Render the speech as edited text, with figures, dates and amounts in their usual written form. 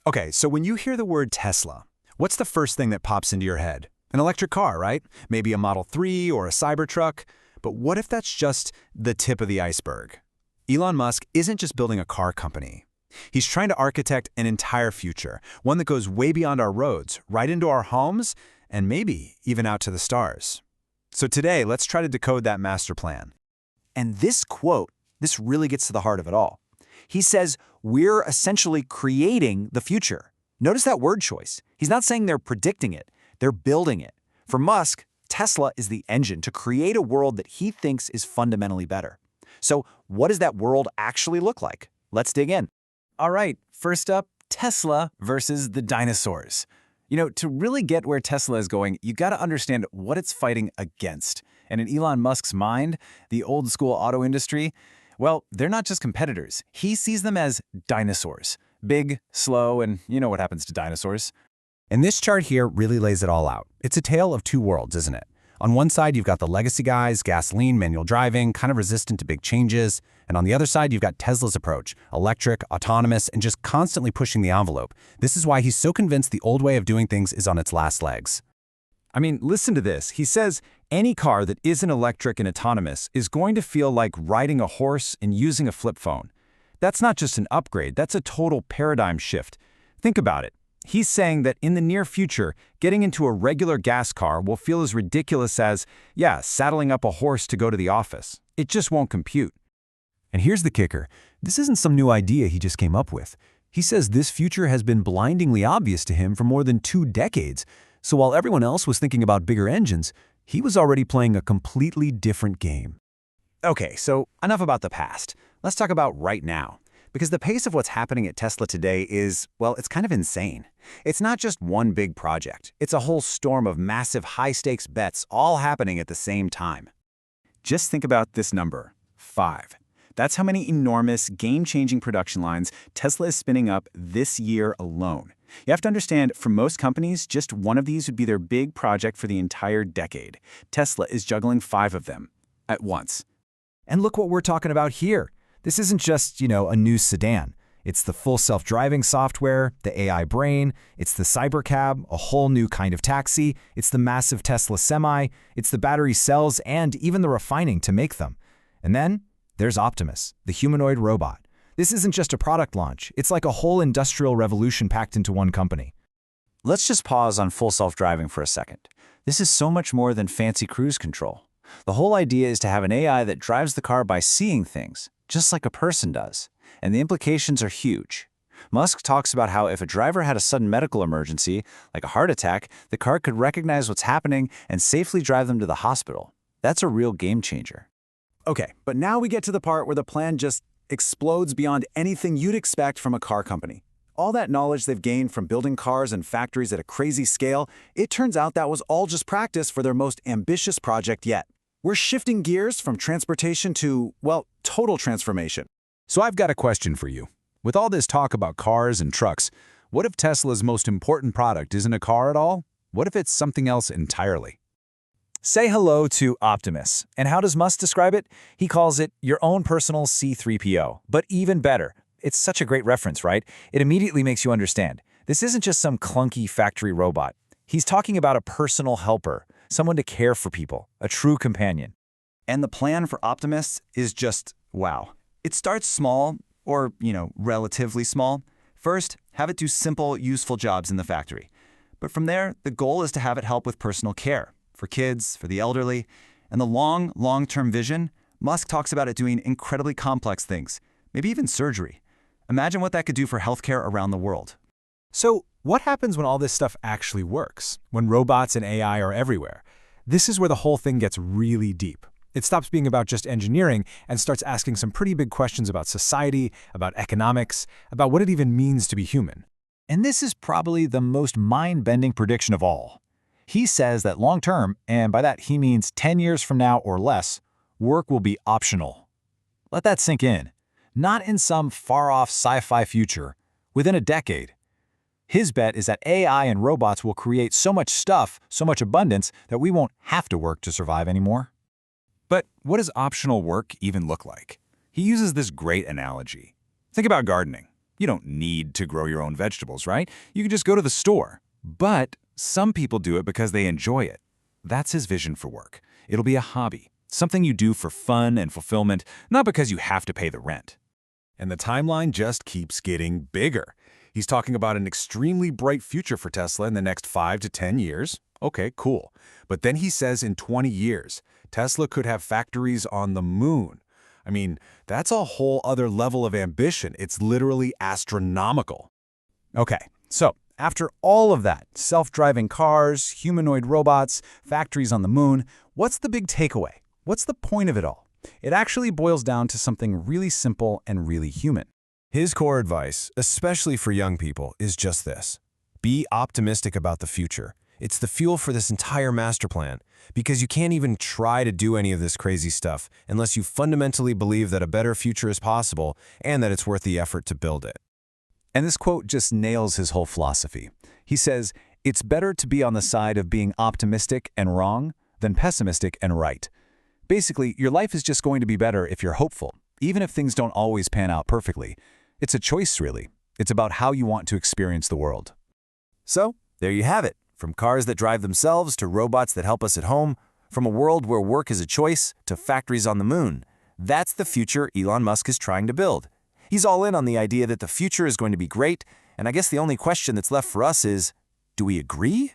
Okay, so when you hear the word Tesla, what's the first thing that pops into your head? An electric car, right? Maybe a Model 3 or a Cybertruck. But what if that's just the tip of the iceberg? Elon Musk isn't just building a car company. He's trying to architect an entire future, one that goes way beyond our roads, right into our homes, and maybe even out to the stars. So today, let's try to decode that master plan. And this quote, this really gets to the heart of it all. He says, we're essentially creating the future. Notice that word choice. He's not saying they're predicting it, they're building it. For Musk, Tesla is the engine to create a world that he thinks is fundamentally better. So what does that world actually look like? Let's dig in. All right, first up, Tesla versus the dinosaurs. You know, to really get where Tesla is going, you got to understand what it's fighting against. And in Elon Musk's mind, the old school auto industry, well, they're not just competitors. He sees them as dinosaurs. Big, slow, and you know what happens to dinosaurs. And this chart here really lays it all out. It's a tale of two worlds, isn't it? On one side, you've got the legacy guys, gasoline, manual driving, kind of resistant to big changes. And on the other side, you've got Tesla's approach, electric, autonomous, and just constantly pushing the envelope. This is why he's so convinced the old way of doing things is on its last legs. I mean, listen to this. He says any car that isn't electric and autonomous is going to feel like riding a horse and using a flip phone. That's not just an upgrade, that's a total paradigm shift. Think about it. He's saying that in the near future, getting into a regular gas car will feel as ridiculous as, yeah, saddling up a horse to go to the office. It just won't compute. And here's the kicker. This isn't some new idea he just came up with. He says this future has been blindingly obvious to him for more than 2 decades. So while everyone else was thinking about bigger engines, he was already playing a completely different game. Okay, so enough about the past. Let's talk about right now. Because the pace of what's happening at Tesla today is, well, it's kind of insane. It's not just one big project. It's a whole storm of massive high-stakes bets all happening at the same time. Just think about this number, 5. That's how many enormous, game-changing production lines Tesla is spinning up this year alone. You have to understand, for most companies, just one of these would be their big project for the entire decade. Tesla is juggling 5 of them at once. And look what we're talking about here. This isn't just, a new sedan. It's the full self-driving software, the AI brain, it's the Cybercab, a whole new kind of taxi, it's the massive Tesla Semi, it's the battery cells, and even the refining to make them. And then there's Optimus, the humanoid robot. This isn't just a product launch. It's like a whole industrial revolution packed into one company. Let's just pause on full self-driving for a second. This is so much more than fancy cruise control. The whole idea is to have an AI that drives the car by seeing things, just like a person does. And the implications are huge. Musk talks about how if a driver had a sudden medical emergency, like a heart attack, the car could recognize what's happening and safely drive them to the hospital. That's a real game changer. Okay, but now we get to the part where the plan just explodes beyond anything you'd expect from a car company. All that knowledge they've gained from building cars and factories at a crazy scale, it turns out that was all just practice for their most ambitious project yet. We're shifting gears from transportation to, well, total transformation. So I've got a question for you. With all this talk about cars and trucks, what if Tesla's most important product isn't a car at all? What if it's something else entirely? Say hello to Optimus. And how does Musk describe it? He calls it your own personal C-3PO. But even better, it's such a great reference, right? It immediately makes you understand. This isn't just some clunky factory robot. He's talking about a personal helper, someone to care for people, a true companion. And the plan for Optimus is just, wow. It starts small, or, relatively small. First, have it do simple, useful jobs in the factory. But from there, the goal is to have it help with personal care, for kids, for the elderly. And the long-term vision, Musk talks about it doing incredibly complex things, maybe even surgery. Imagine what that could do for healthcare around the world. So what happens when all this stuff actually works? When robots and AI are everywhere? This is where the whole thing gets really deep. It stops being about just engineering and starts asking some pretty big questions about society, about economics, about what it even means to be human. And this is probably the most mind-bending prediction of all. He says that long-term, and by that he means 10 years from now or less, work will be optional. Let that sink in. Not in some far-off sci-fi future, within a decade. His bet is that AI and robots will create so much stuff, so much abundance, that we won't have to work to survive anymore. But what does optional work even look like? He uses this great analogy. Think about gardening. You don't need to grow your own vegetables, right? You can just go to the store. But some people do it because they enjoy it. That's his vision for work. It'll be a hobby, something you do for fun and fulfillment, not because you have to pay the rent. And the timeline just keeps getting bigger. He's talking about an extremely bright future for Tesla in the next 5 to 10 years. Okay, cool. But then he says in 20 years, Tesla could have factories on the moon. I mean, that's a whole other level of ambition. It's literally astronomical. Okay, so after all of that, self-driving cars, humanoid robots, factories on the moon, what's the big takeaway? What's the point of it all? It actually boils down to something really simple and really human. His core advice, especially for young people, is just this. Be optimistic about the future. It's the fuel for this entire master plan, because you can't even try to do any of this crazy stuff unless you fundamentally believe that a better future is possible and that it's worth the effort to build it. And this quote just nails his whole philosophy. He says, "It's better to be on the side of being optimistic and wrong than pessimistic and right." Basically, your life is just going to be better if you're hopeful, even if things don't always pan out perfectly. It's a choice, really. It's about how you want to experience the world. So, there you have it. From cars that drive themselves to robots that help us at home, from a world where work is a choice to factories on the moon. That's the future Elon Musk is trying to build. He's all in on the idea that the future is going to be great, and I guess the only question that's left for us is, do we agree?